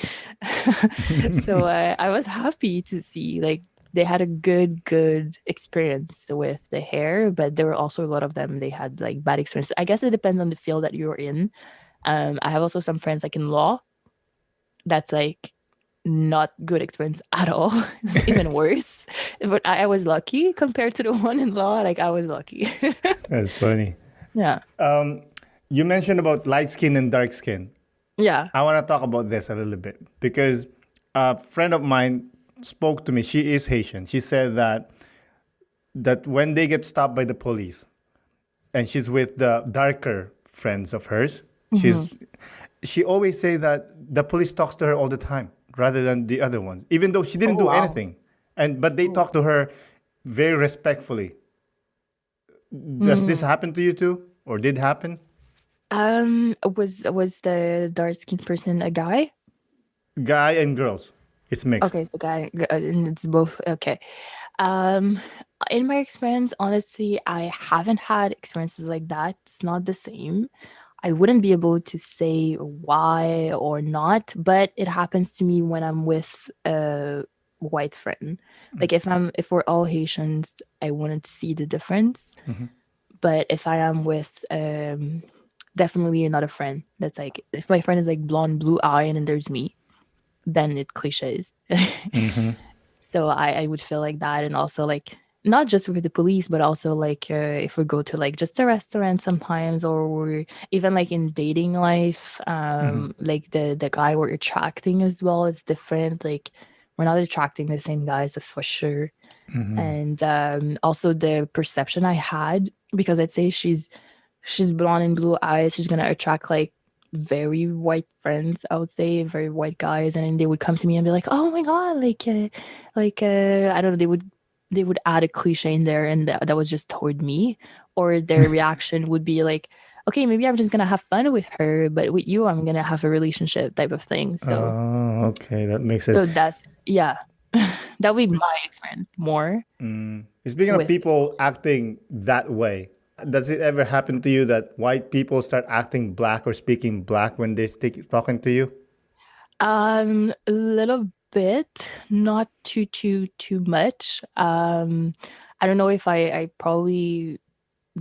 So I was happy to see like they had a good experience with the hair, but there were also a lot of them, they had like bad experience. I guess it depends on the field that you're in. I have also some friends like in law that's like not good experience at all. It's even worse. But I was lucky compared to the one in law. Like I was lucky. That's funny. Yeah. You mentioned about light skin and dark skin. Yeah. I want to talk about this a little bit because a friend of mine spoke to me. She is Haitian. She said that when they get stopped by the police, and she's with the darker friends of hers, she always say that the police talks to her all the time rather than the other ones, even though she didn't Oh do wow. anything. But they talk to her very respectfully. Does this happen to you too, or did happen? Was the dark skinned person a guy? Guy and girls, it's mixed. Okay, it's the guy, and it's both. Okay. Um, in my experience, honestly, I haven't had experiences like that. It's not the same. I wouldn't be able to say why or not, but it happens to me when I'm with a white friend. Like if we're all Haitians, I wouldn't see the difference. But if I am with definitely another friend that's like, if my friend is like blonde, blue eye, and then there's me, then it cliches. So I would feel like that. And also like not just with the police, but also like if we go to like just a restaurant sometimes, or we're even like in dating life, like the guy we're attracting as well is different. Like we're not attracting the same guys, that's for sure. And also the perception I had, because I'd say she's blonde and blue eyes, she's gonna attract like very white friends, I would say, very white guys, and then they would come to me and be like, "Oh my god, I don't know." They would add a cliche in there, and that was just toward me, or their reaction would be like, "Okay, maybe I'm just gonna have fun with her, but with you, I'm gonna have a relationship," type of thing. So, Oh, okay, that makes sense. so that's yeah, that would be my experience more Speaking of with. people acting that way, does it ever happen to you that white people start acting black or speaking black when they talking to you? A little bit, not too much. I don't know if I probably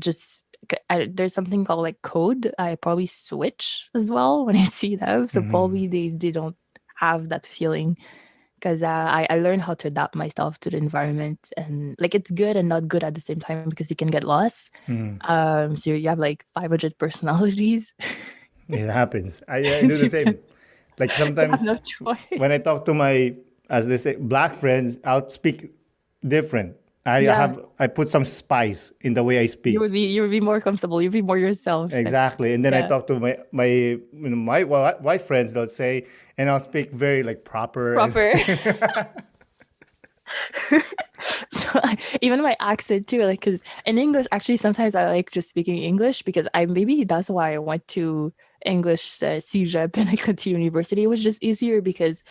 just there's something called like code. I probably switch as well when I see them. So probably they don't have that feeling, because I learned how to adapt myself to the environment, and like it's good and not good at the same time because you can get lost. So you have like 500 personalities. It happens. I do the You same. Like have sometimes no when I choice. talk to my, as they say, black friends, I'll speak different. Yeah. I put some spice in the way I speak. You would be more comfortable. You'd be more yourself. Exactly. And then I Yeah. talk to my white friends, they'll say, and I'll speak very like proper and Proper. So even my accent too, like, because in English, actually, sometimes I like just speaking English, because maybe that's why I went to English CEGEP and I went to university. It was just easier because,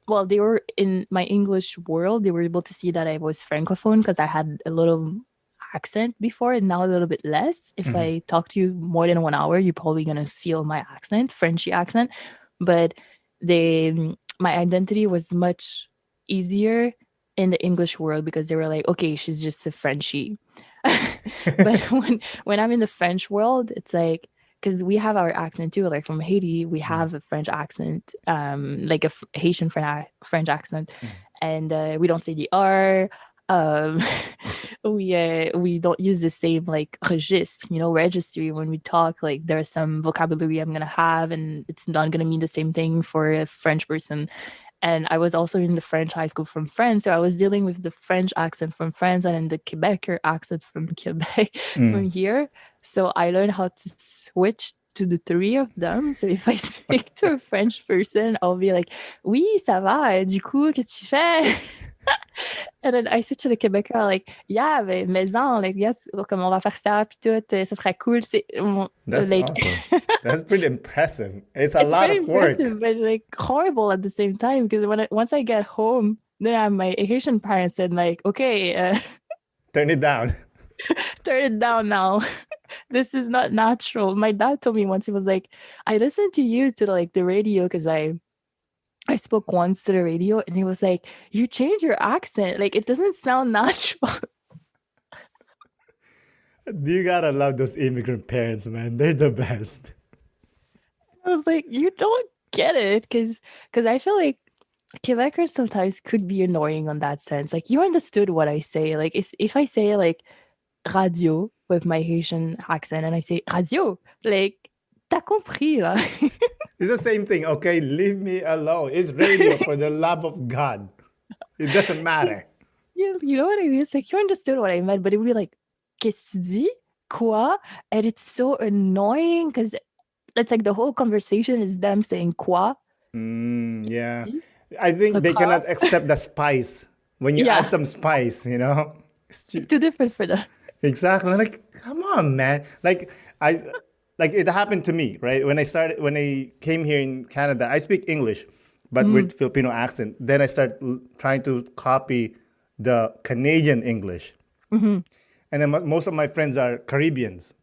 well, they were in my English world. They were able to see that I was francophone because I had a little accent before, and now a little bit less. If I talk to you more than 1 hour, you're probably gonna feel my accent, Frenchy accent. But my identity was much easier in the English world because they were like, okay, she's just a Frenchie. But when I'm in the French world, it's like, because we have our accent too, like from Haiti, we have a French accent, like a Haitian French accent, and we don't say the R. Um, we don't use the same like registre, registry when we talk. Like there's some vocabulary I'm gonna have, and it's not gonna mean the same thing for a French person. And I was also in the French high school from France, so I was dealing with the French accent from France and then the Quebecer accent from Quebec from here. So I learned how to switch to the three of them. So if I speak to a French person, I'll be like, "Oui, ça va. Du coup, qu'est-ce que tu fais?" And then I switch to the Quebecer, like, "Yeah, mais maison, like, yes, comme on va faire ça, puis tout, ça serait cool." That's Like, awesome. That's pretty impressive. It's a it's lot pretty of work. impressive, but like horrible at the same time, because once I get home, then my Haitian parents said like, "Okay, Turn it down. turn it down now. This is not natural." My dad told me once, he was like, "I listened to you to like the radio because I spoke once to the radio and he was like, you changed your accent. Like, it doesn't sound natural. You gotta love those immigrant parents, man. They're the best. I was like, you don't get it. Because I feel like Quebecers sometimes could be annoying on that sense. Like, you understood what I say. Like, if I say like radio with my Haitian accent and I say radio, like, t'as compris, là. It's the same thing, okay? Leave me alone. It's radio for the love of God. It doesn't matter. You know what I mean? It's like, you understood what I meant, but it would be like, qu'est-ce que tu dis? Quoi? And it's so annoying because it's like the whole conversation is them saying quoi. Yeah. I think Like, they quoi? cannot accept the spice. When you Yeah. add some spice, you know? It's Too different for them. exactly. Like, come on, man. Like it happened to me, right? When I came here in Canada, I speak English, but with Filipino accent. Then I start trying to copy the Canadian English. And then most of my friends are Caribbeans,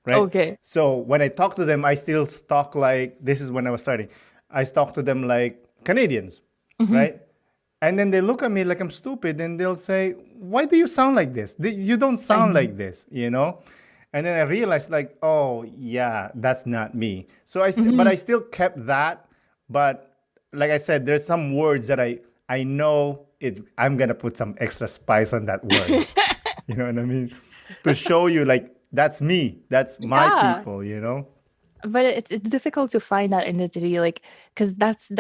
right? Okay. So when I talk to them, I still talk like, this is when I was starting. I talk to them like Canadians, right? And then they look at me like I'm stupid and they'll say, why do you sound like this? You don't sound like this, you know? And then I realized like, oh yeah, that's not me. So but I still kept that. But like I said, there's some words that I know I'm going to put some extra spice on that word. You know what I mean? To show you like, that's me. That's my Yeah. people, you know? But it's difficult to find that identity, like, because that's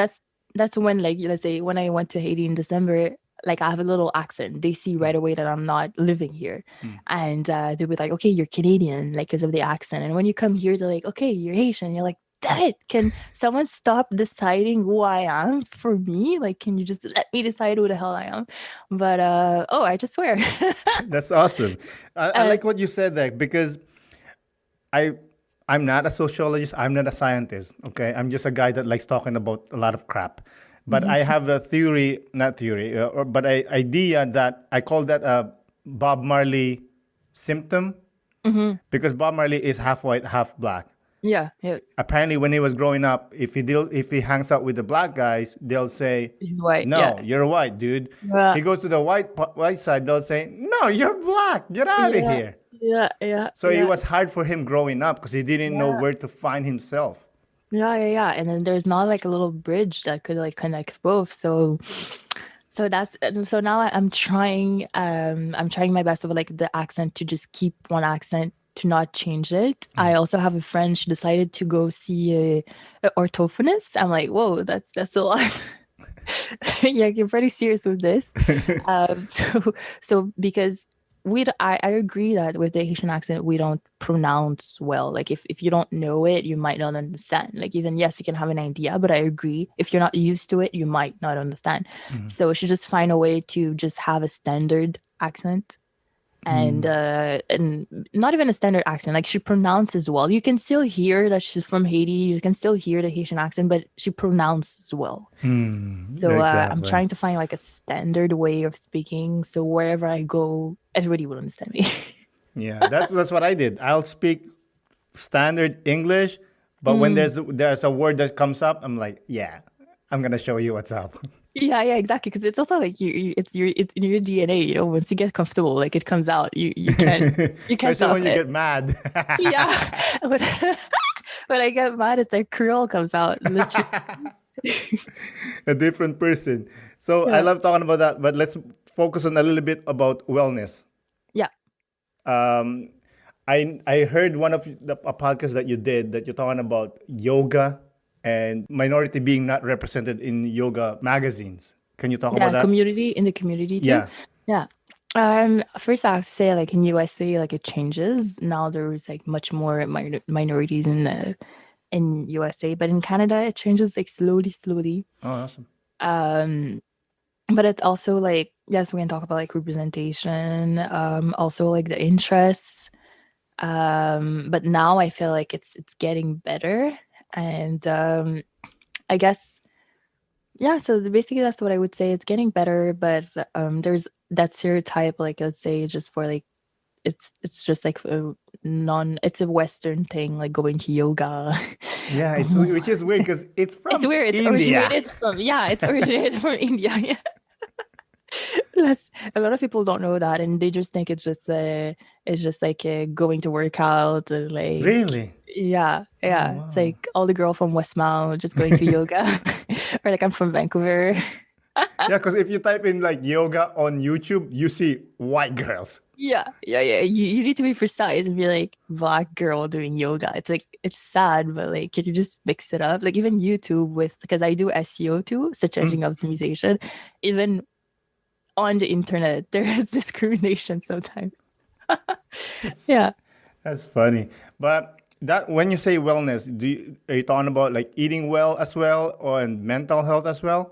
when, like, let's say when I went to Haiti in December, like, I have a little accent. They see right away that I'm not living here, and they'll be like, "Okay, you're Canadian," like, because of the accent. And when you come here, they're like, "Okay, you're Haitian." You're like, "Damn it! Can someone stop deciding who I am for me? Like, can you just let me decide who the hell I am?" But oh, I just swear. That's awesome. I uh, like what you said there because I I'm not a sociologist. I'm not a scientist. Okay, I'm just a guy that likes talking about a lot of crap. But I have a theory, not theory, but a idea that I call that a Bob Marley symptom because Bob Marley is half white, half black. yeah, yeah, Apparently, when he was growing up, if he hangs out with the black guys, they'll say, he's white. "No, Yeah, you're white, dude." yeah, He goes to the white side, they'll say, "No, you're black. Get out of yeah, here." yeah, yeah, So it yeah. was hard for him growing up because he didn't know Yeah. where to find himself. Yeah. And then there's not like a little bridge that could like connect both. So now I'm trying my best with like the accent to just keep one accent to not change it. I also have a friend, she decided to go see a orthophonist. I'm like, whoa, that's a lot. Yeah, you're pretty serious with this. So because I agree that with the Haitian accent, we don't pronounce well. Like if you don't know it, you might not understand. Like even yes, you can have an idea, but I agree. If you're not used to it, you might not understand. So we should just find a way to just have a standard accent and not even a standard accent. Like she pronounces well. You can still hear that she's from Haiti. You can still hear the Haitian accent, but she pronounces well. So I'm Exactly. trying to find like a standard way of speaking. So wherever I go, everybody will understand me. Yeah, that's what I did. I'll speak standard English, but when there's a word that comes up, I'm like, yeah, I'm gonna show you what's up. Yeah, exactly. Because it's also like it's in your DNA. You know, once you get comfortable, like it comes out. You can't Especially stop when you it. get mad. Yeah, when, when I get mad, it's like Creole comes out. Literally. A different person. So I Yeah, love talking about that, but let's focus on a little bit about wellness. yeah, Um, I heard one of a podcast that you did that you're talking about yoga and minority being not represented in yoga magazines. Can you talk about yeah. that? Community in the community too. Yeah. Yeah. First I have to say, like in USA, like it changes now. There's like much more minorities in USA, but in Canada, it changes like slowly. Oh, awesome. Um, but it's also like, yes, we can talk about like representation, also like the interests. But now I feel like it's getting better, and I guess yeah. So basically, that's what I would say. It's getting better, but there's that stereotype, like let's say, just for like it's just like it's a Western thing, like going to yoga. Yeah, which is weird because it's It's from weird. India. It's originated from India. Yeah. A lot of people don't know that, and they just think it's just like going to work out, or like, Really? yeah, Oh, yeah. It's wow. like all the girl from Westmount just going to yoga, or like I'm from Vancouver. Yeah, because if you type in like yoga on YouTube, you see white girls. Yeah, yeah, yeah. You need to be precise and be like black girl doing yoga. It's like it's sad, but like can you just mix it up? Like even YouTube with because I do SEO too, search engine optimization. Even on the internet, there is discrimination sometimes. That's Yeah. that's funny. But that when you say wellness, are you talking about like eating well as well or and mental health as well?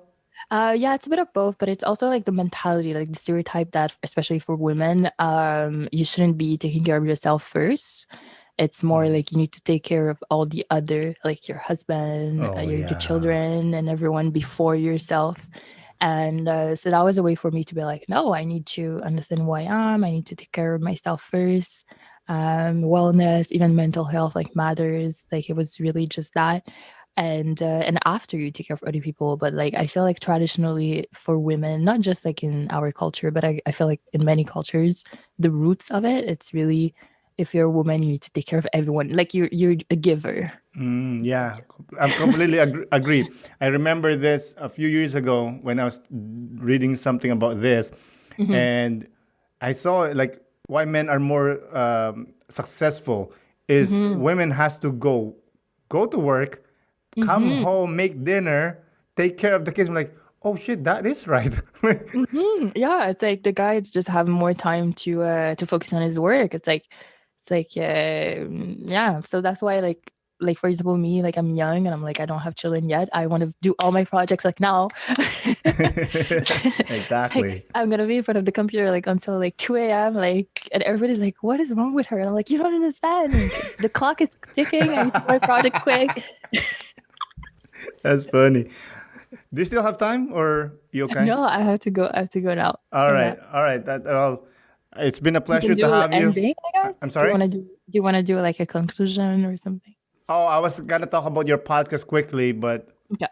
Yeah, it's a bit of both, but it's also like the mentality, like the stereotype that, especially for women, you shouldn't be taking care of yourself first. It's more like you need to take care of all the other, like your husband, Oh your yeah. children, and everyone before yourself. And so that was a way for me to be like, no, I need to understand who I am. I need to take care of myself first. Wellness, even mental health, like matters. Like it was really just that. And after you take care of other people, but like I feel like traditionally for women, not just like in our culture, but I feel like in many cultures, the roots of it, it's really if you're a woman, you need to take care of everyone. Like you're a giver. Yeah, I'm completely agree. I remember this a few years ago when I was reading something about this, Hmm. and I saw like why men are more successful is Hmm. women has to go to work, come Hmm. home, make dinner, take care of the kids. I'm like, oh shit, that is right. Hmm. Yeah, it's like the guys just have more time to focus on his work. It's like yeah. So that's why like for example me, like I'm young and I'm like I don't have children yet. I want to do all my projects like now. Exactly. Like I'm gonna be in front of the computer like until like 2 a.m. like and everybody's like, what is wrong with her? And I'm like, you don't understand. Like, the clock is ticking. I need to do my project quick. That's funny. Do you still have time or you okay? No, I have to go. I have to go now. All Yeah. right, all right. Well, it's been a We can pleasure to do have you. ending, I guess. I'm sorry. Do you want to do like a conclusion or something? Oh, I was gonna talk about your podcast quickly, but Okay.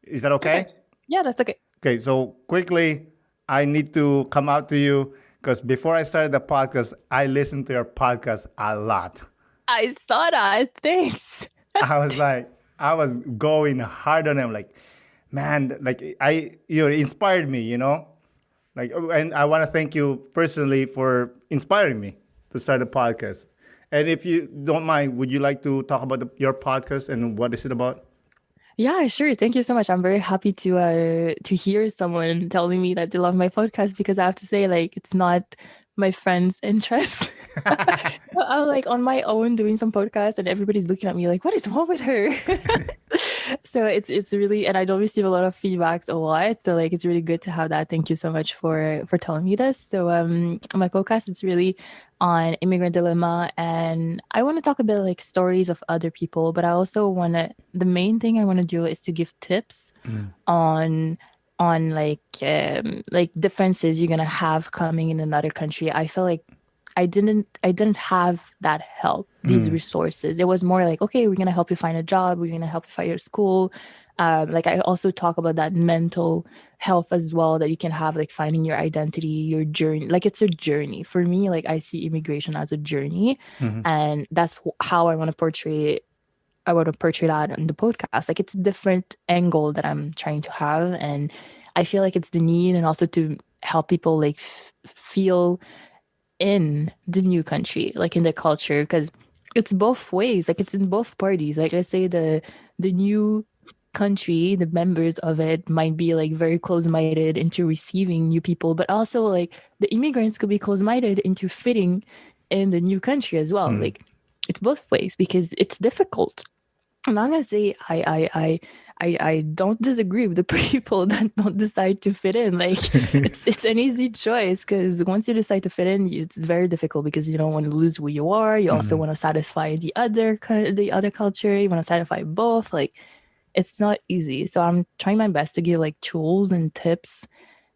is that Okay. okay? Yeah, that's okay. Okay, so quickly, I need to come out to you because before I started the podcast, I listened to your podcast a lot. I saw that. Thanks. I was like, I was going hard on him, like, man, like you inspired me, like, and I want to thank you personally for inspiring me to start a podcast. And if you don't mind, would you like to talk about your podcast and what is it about? Yeah, sure. Thank you so much. I'm very happy to hear someone telling me that they love my podcast because I have to say like it's not my friend's interest. I'm like on my own doing some podcast and everybody's looking at me like, what is wrong with her? So it's really and I don't receive a lot of feedbacks a lot. So like it's really good to have that. Thank you so much for telling me this. So my podcast is really on immigrant dilemma and I want to talk about like stories of other people, but I also want to the main thing I want to do is to give tips on like differences you're gonna have coming in another country. I feel like I didn't have that help, these resources. It was more like, okay, we're gonna help you find a job, we're gonna help you find your school. Like I also talk about that mental health as well that you can have, like finding your identity, your journey. Like it's a journey. For me, like I see immigration as a journey, and that's how I want to portray that in the podcast. Like it's a different angle that I'm trying to have. And I feel like it's the need and also to help people like feel in the new country, like in the culture, because it's both ways. Like it's in both parties. Like let's say the new country, the members of it might be like very close-minded into receiving new people, but also like the immigrants could be close-minded into fitting in the new country as well. Like it's both ways because it's difficult. I'm not gonna say I don't disagree with the people that don't decide to fit in. Like it's an easy choice because once you decide to fit in, it's very difficult because you don't want to lose who you are. You also want to satisfy the other culture. You want to satisfy both. Like it's not easy. So I'm trying my best to give like tools and tips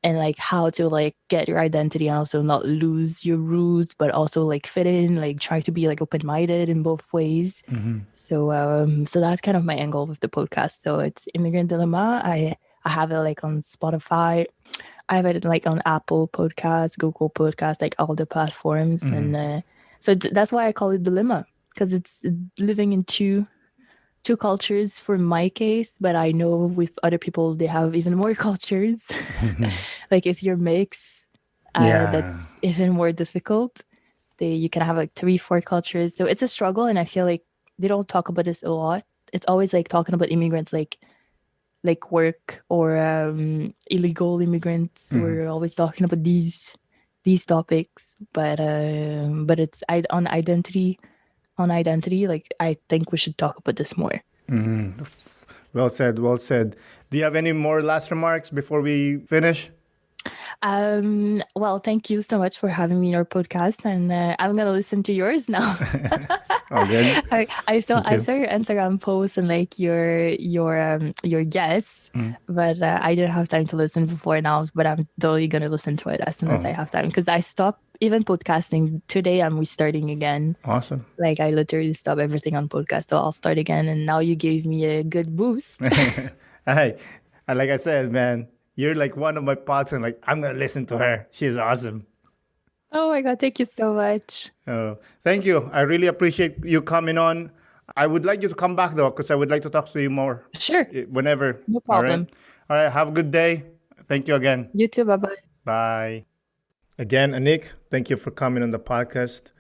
and like how to like get your identity and also not lose your roots, but also like fit in, like try to be like open-minded in both ways. So that's kind of my angle with the podcast. So it's Immigrant Dilemma. I have it like on Spotify. I have it like on Apple Podcasts, Google Podcasts, like all the platforms. And so that's why I call it Dilemma, because it's living in two cultures for my case, but I know with other people they have even more cultures. Like if you're mixed, that's even more difficult. You can have like 3-4 cultures, so it's a struggle. And I feel like they don't talk about this a lot. It's always like talking about immigrants, like work or illegal immigrants. We're always talking about these topics, but it's on identity. Like I think we should talk about this more. Well said, well said. Do you have any more last remarks before we finish? Well, thank you so much for having me in your podcast, and I'm gonna listen to yours now. Oh, good. I saw your Instagram post and like your guests, but I didn't have time to listen before now. But I'm totally gonna listen to it as soon as I have time, because I stopped even podcasting today. I'm restarting again. Awesome. Like I literally stopped everything on podcast, so I'll start again. And now you gave me a good boost. Hey, like I said, man, you're like one of my pods, and like I'm gonna listen to her. She's awesome. Oh my God, thank you so much. Oh, thank you. I really appreciate you coming on. I would like you to come back though, because I would like to talk to you more. Sure. Whenever. No problem. All right. Have a good day. Thank you again. You too. Bye-bye. Bye. Again, Annick, thank you for coming on the podcast.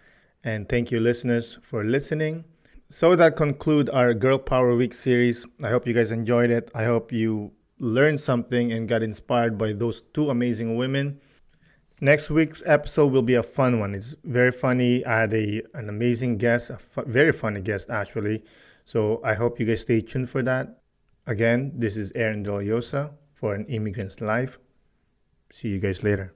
And thank you, listeners, for listening. So that concludes our Girl Power Week series. I hope you guys enjoyed it. I hope you learned something and got inspired by those two amazing women. Next week's episode will be a fun one. It's very funny. I had an amazing guest, very funny guest actually. So I hope you guys stay tuned for that. Again, this is Aaron Deliosa for An Immigrant's Life. See you guys later.